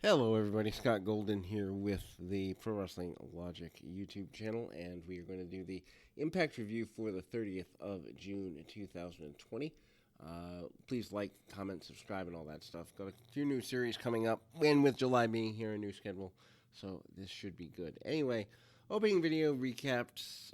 Hello, everybody. Scott Golden here with the Pro Wrestling Logic YouTube channel, and we are going to do the Impact review for the 30th of June 2020. Please like, comment, subscribe, and all that stuff. Got a few new series coming up, and with July being here, a new schedule, so this should be good. Anyway, opening video recaps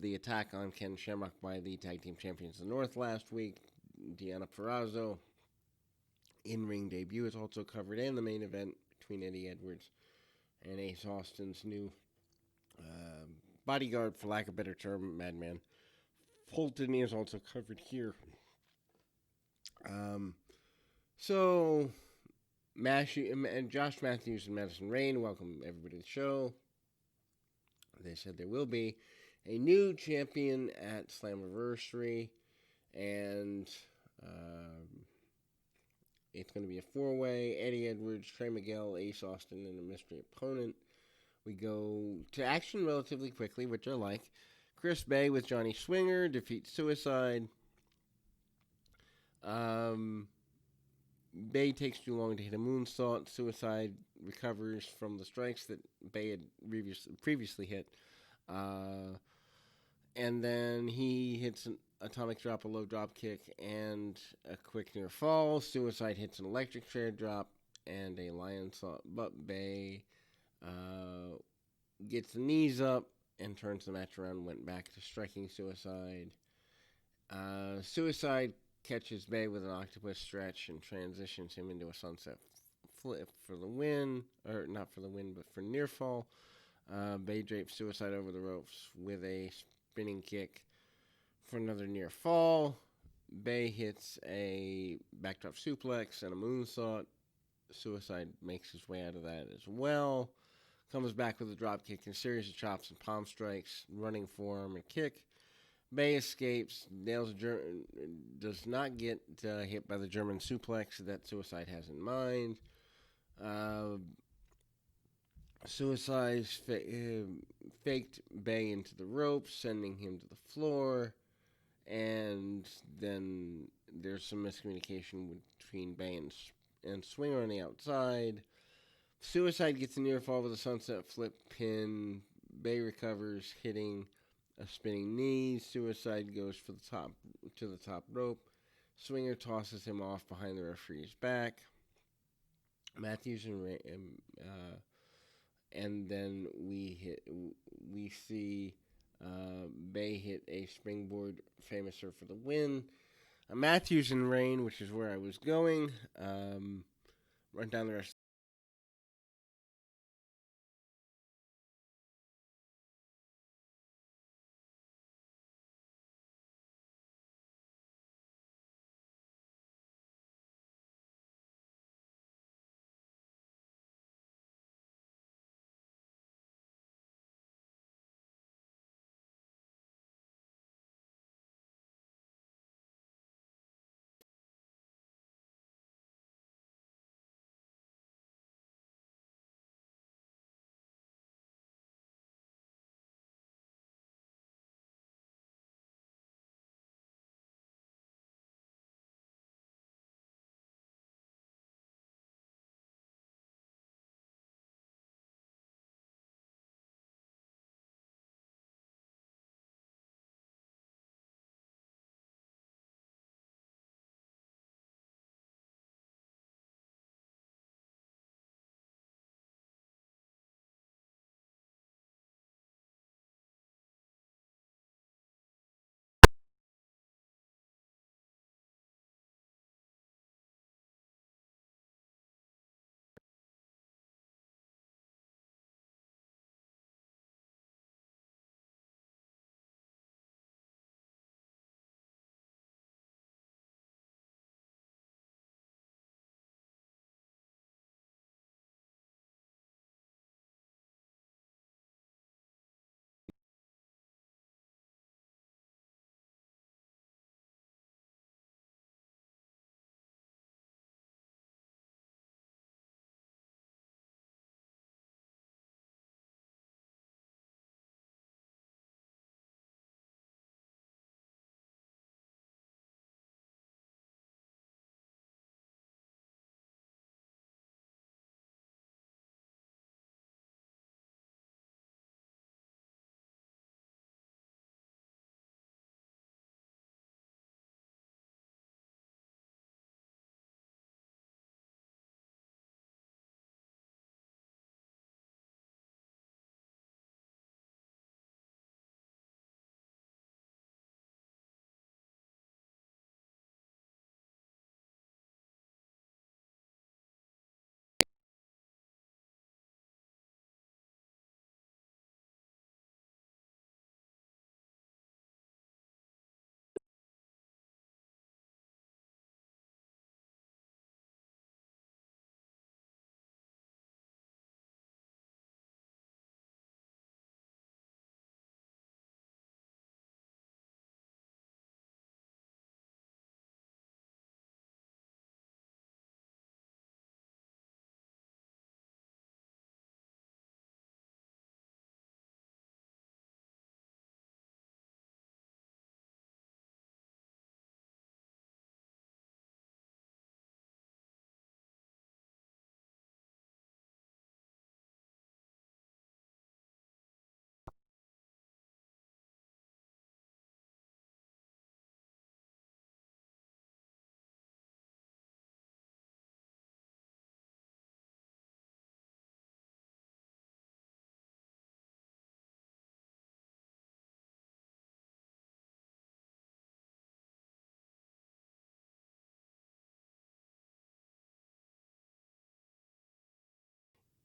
the attack on Ken Shamrock by the Tag Team Champions of the North last week. Deanna Purrazzo in-ring debut is also covered, and the main event between Eddie Edwards and Ace Austin's new uh, bodyguard, for lack of a better term, Madman. Fulton is also covered here. Um, so, and Josh Matthews and Madison Rain welcome everybody to the show. They said there will be a new champion at Slammiversary, and it's going to be a four-way: Eddie Edwards, Trey Miguel, Ace Austin, and a mystery opponent. We go to action relatively quickly, which I like. Chris Bay with Johnny Swinger defeats Suicide. Bay takes too long to hit a moonsault. Suicide recovers from the strikes that Bay had previously hit. And then he hits an atomic drop, a low drop kick, and a quick near fall. Suicide hits an electric chair drop and a lion saw, but Bay gets the knees up and turns the match around, went back to striking Suicide. Suicide catches Bay with an octopus stretch and transitions him into a sunset flip for the win, or not for the win, but for near fall. Bay drapes Suicide over the ropes with a spinning kick for another near fall. Bay hits a backdrop suplex and a moonsault. Suicide makes his way out of that as well. Comes back with a drop kick and a series of chops and palm strikes, running forearm and kick. Bay escapes, does not get hit by the German suplex that Suicide has in mind. Suicide faked Bay into the ropes, sending him to the floor. And then there's some miscommunication between Bay and Swinger on the outside. Suicide gets a near fall with a sunset flip pin. Bay recovers, hitting a spinning knee. Suicide goes for the top rope. Swinger tosses him off behind the referee's back. Matthews and then we see Bay hit a springboard famouser for the win. Matthews and Rain, which is where I was going, run down the rest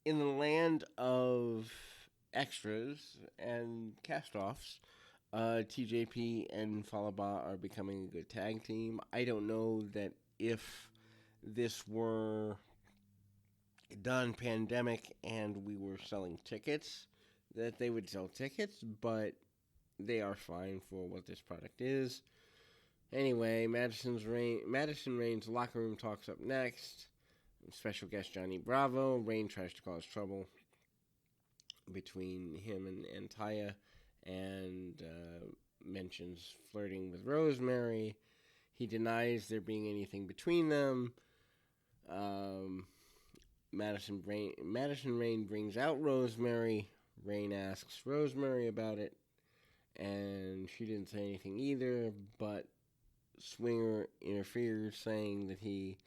in the land of extras and cast-offs, TJP and Falaba are becoming a good tag team. I don't know that if this were done pandemic and we were selling tickets, that they would sell tickets, but they are fine for what this product is. Anyway, Madison Rain's locker room talks up next. Special guest Johnny Bravo. Rain tries to cause trouble between him and Taya, and mentions flirting with Rosemary. He denies there being anything between them. Madison Rain brings out Rosemary. Rain asks Rosemary about it, and she didn't say anything either, but Swinger interferes, saying that he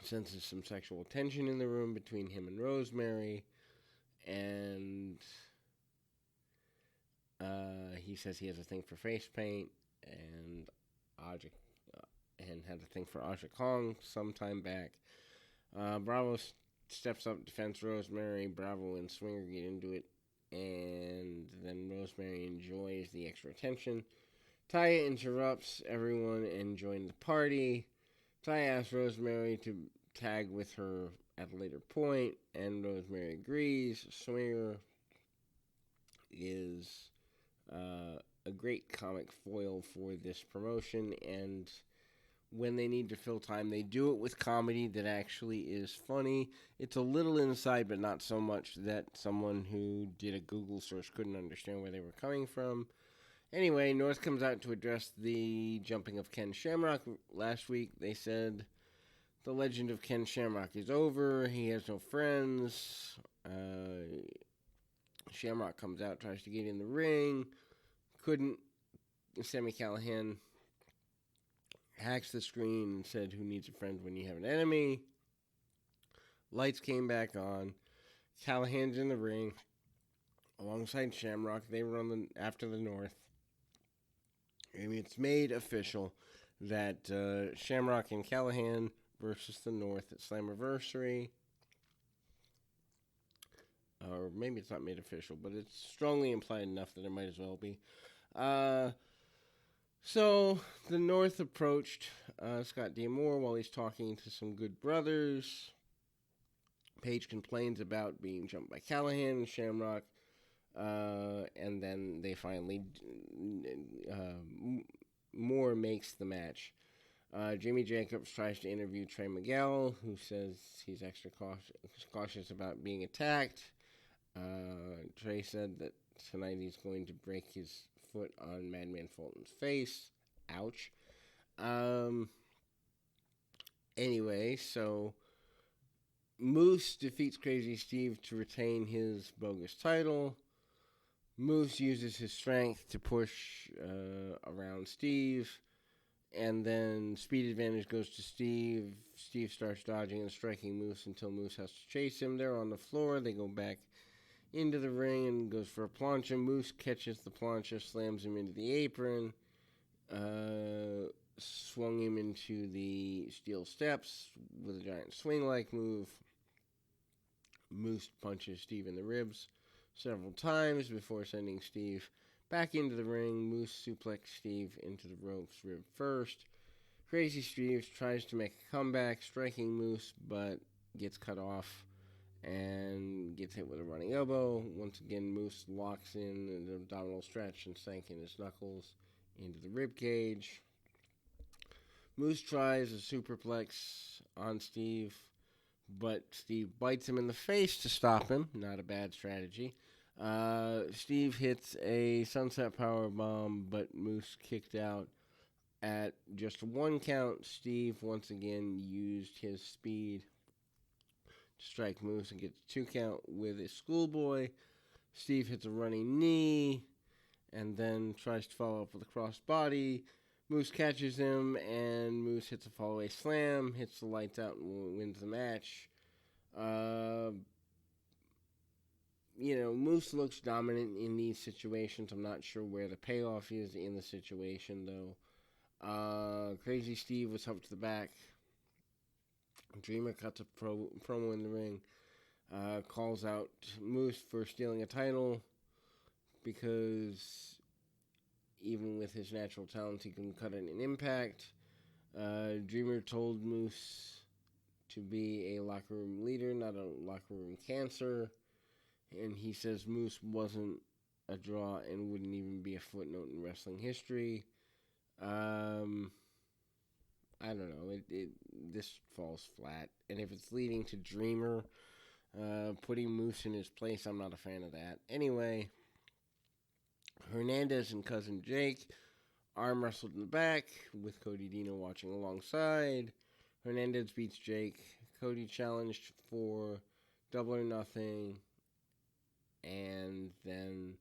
senses some sexual tension in the room between him and Rosemary, and he says he has a thing for face paint, and had a thing for Aja Kong some time back. Bravo steps up, defends Rosemary. Bravo and Swinger get into it, and then Rosemary enjoys the extra attention. Taya interrupts everyone and joins the party. Taya asks Rosemary to tag with her at a later point, and Rosemary agrees. Swinger is a great comic foil for this promotion, and when they need to fill time, they do it with comedy that actually is funny. It's a little inside, but not so much that someone who did a Google search couldn't understand where they were coming from. Anyway, North comes out to address the jumping of Ken Shamrock. Last week, they said the legend of Ken Shamrock is over. He has no friends. Shamrock comes out, tries to get in the ring. Couldn't. Sami Callihan hacks the screen and said, "Who needs a friend when you have an enemy?" Lights came back on. Callahan's in the ring alongside Shamrock. They run after the North. I mean, it's made official that Shamrock and Callahan versus the North at Slammiversary. Or maybe it's not made official, but it's strongly implied enough that it might as well be. So the North approached Scott D'Amore while he's talking to some good brothers. Paige complains about being jumped by Callahan and Shamrock. And then they finally, Moore makes the match. Jimmy Jacobs tries to interview Trey Miguel, who says he's extra cautious about being attacked. Trey said that tonight he's going to break his foot on Madman Fulton's face. Ouch. Anyway, so Moose defeats Crazy Steve to retain his bogus title. Moose uses his strength to push around Steve, and then speed advantage goes to Steve. Steve starts dodging and striking Moose until Moose has to chase him. They're on the floor. They go back into the ring and goes for a plancha. Moose catches the plancha, slams him into the apron, swung him into the steel steps with a giant swing-like move. Moose punches Steve in the ribs several times before sending Steve back into the ring. Moose suplexes Steve into the ropes rib first. Crazy Steve tries to make a comeback, striking Moose, but gets cut off and gets hit with a running elbow. Once again, Moose locks in an abdominal stretch and sank in his knuckles into the rib cage. Moose tries a superplex on Steve, but Steve bites him in the face to stop him. Not a bad strategy. Steve hits a sunset power bomb, but Moose kicked out at just one count. Steve once again used his speed to strike Moose and get the 2 count with a schoolboy. Steve hits a running knee and then tries to follow up with a crossbody. Moose catches him, and Moose hits a fallaway slam, hits the lights out, and wins the match. Moose looks dominant in these situations. I'm not sure where the payoff is in the situation, though. Crazy Steve was up to the back Dreamer cuts a promo in the ring, calls out Moose for stealing a title because even with his natural talent, he can cut in an Impact. Dreamer told Moose to be a locker room leader, not a locker room cancer. And he says Moose wasn't a draw and wouldn't even be a footnote in wrestling history. I don't know. This falls flat. And if it's leading to Dreamer putting Moose in his place, I'm not a fan of that. Anyway, Hernandez and cousin Jake arm wrestled in the back with Cody Dino watching alongside. Hernandez beats Jake. Cody challenged for Double or Nothing. And then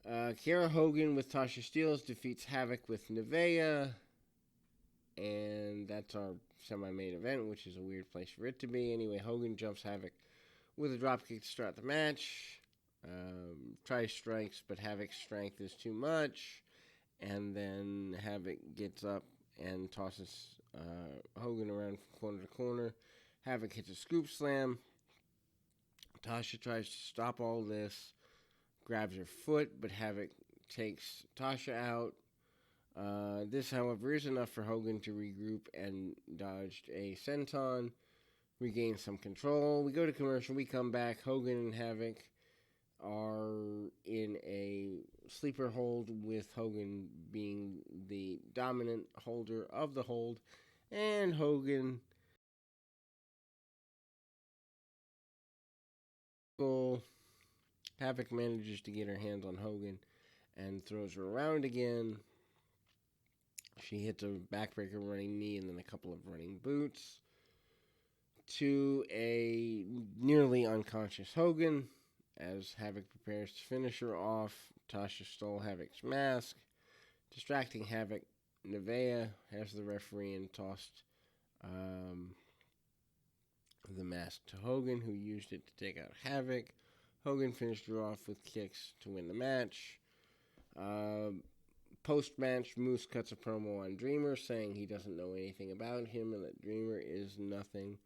Kiera Hogan with Tasha Steelz defeats Havoc with Nevaeh. And that's our semi-main event, which is a weird place for it to be. Anyway, Hogan jumps Havoc with a dropkick to start the match. Tries strikes, but Havoc's strength is too much. And then Havoc gets up and tosses Hogan around from corner to corner. Havoc hits a scoop slam. Tasha tries to stop all this, grabs her foot, but Havoc takes Tasha out. This, however, is enough for Hogan to regroup and dodged a senton, regain some control. We go to commercial, we come back. Hogan and Havoc are in a sleeper hold, with Hogan being the dominant holder of the hold, and Havoc manages to get her hands on Hogan and throws her around again. She hits a backbreaker running knee and then a couple of running boots to a nearly unconscious Hogan. As Havoc prepares to finish her off, Tasha stole Havoc's mask. Distracting Havoc, Nevaeh has the referee and tossed the mask to Hogan, who used it to take out Havoc. Hogan finished her off with kicks to win the match. Post-match, Moose cuts a promo on Dreamer, saying he doesn't know anything about him and that Dreamer is nothing.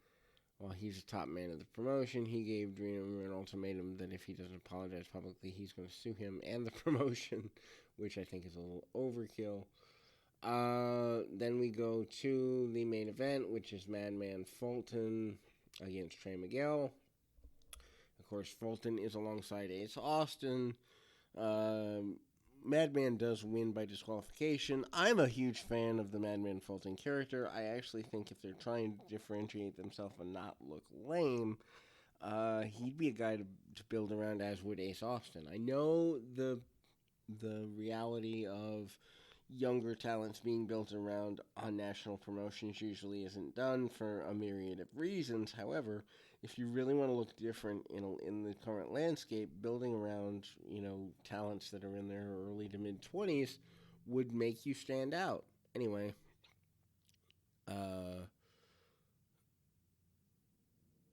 While he's a top man of the promotion, he gave Dreamer an ultimatum that if he doesn't apologize publicly, he's going to sue him and the promotion, which I think is a little overkill. Then we go to the main event, which is Madman Fulton against Trey Miguel. Of course, Fulton is alongside Ace Austin. Madman does win by disqualification. I'm a huge fan of the Madman Fulton character. I actually think if they're trying to differentiate themselves and not look lame, he'd be a guy to build around, as would Ace Austin. I know the reality of younger talents being built around on national promotions usually isn't done for a myriad of reasons. However, if you really want to look different in the current landscape, building around, talents that are in their early to mid-20s would make you stand out. Anyway,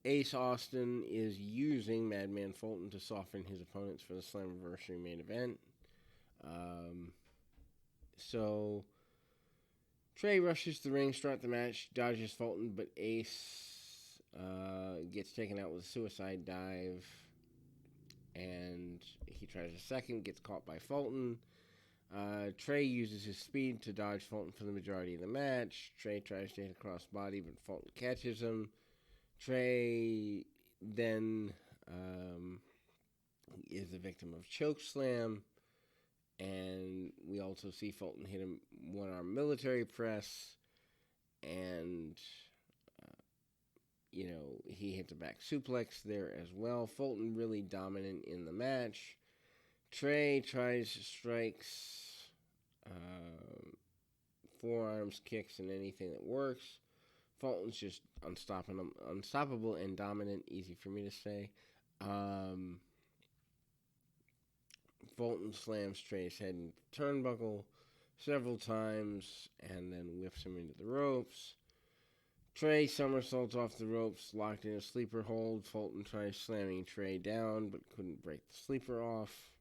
Ace Austin is using Madman Fulton to soften his opponents for the Slammiversary main event. So Trey rushes the ring, start the match, dodges Fulton, but Ace gets taken out with a suicide dive, and he tries a second, gets caught by Fulton. Trey uses his speed to dodge Fulton for the majority of the match. Trey tries to hit a crossbody, but Fulton catches him. Trey then is the victim of chokeslam, and we also see Fulton hit him one-arm military press, and he hits a back suplex there as well. Fulton really dominant in the match. Trey tries strikes, forearms, kicks, and anything that works. Fulton's just unstoppable and dominant. Easy for me to say. Fulton slams Trey's head into the turnbuckle several times and then whips him into the ropes. Trey somersaults off the ropes, locked in a sleeper hold. Fulton tries slamming Trey down, but couldn't break the sleeper off.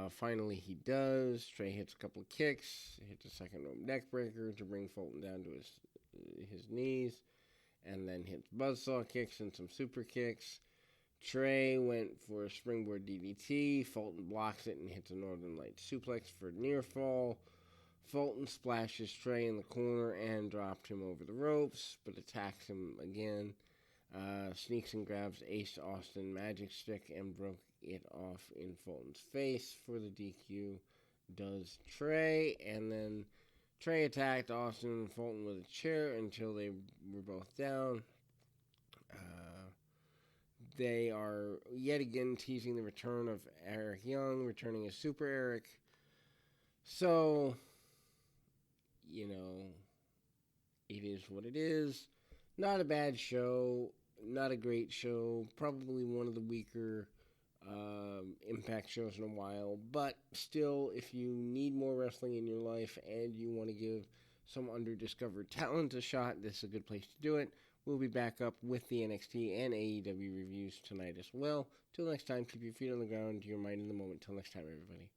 Finally, he does. Trey hits a couple of kicks, hits a second rope neck breaker to bring Fulton down to his his knees, and then hits buzzsaw kicks and some super kicks. Trey went for a springboard DDT. Fulton blocks it and hits a Northern Light suplex for near fall. Fulton splashes Trey in the corner and dropped him over the ropes, but attacks him again. Sneaks and grabs Ace Austin Magic Stick and broke it off in Fulton's face for the DQ. Does Trey, and then Trey attacked Austin and Fulton with a chair until they were both down. They are yet again teasing the return of Eric Young, returning as Super Eric. So, you know, it is what it is. Not a bad show. Not a great show. Probably one of the weaker Impact shows in a while. But still, if you need more wrestling in your life and you want to give some under-discovered talent a shot, this is a good place to do it. We'll be back up with the NXT and AEW reviews tonight as well. Till next time, keep your feet on the ground, your mind in the moment. Till next time, everybody.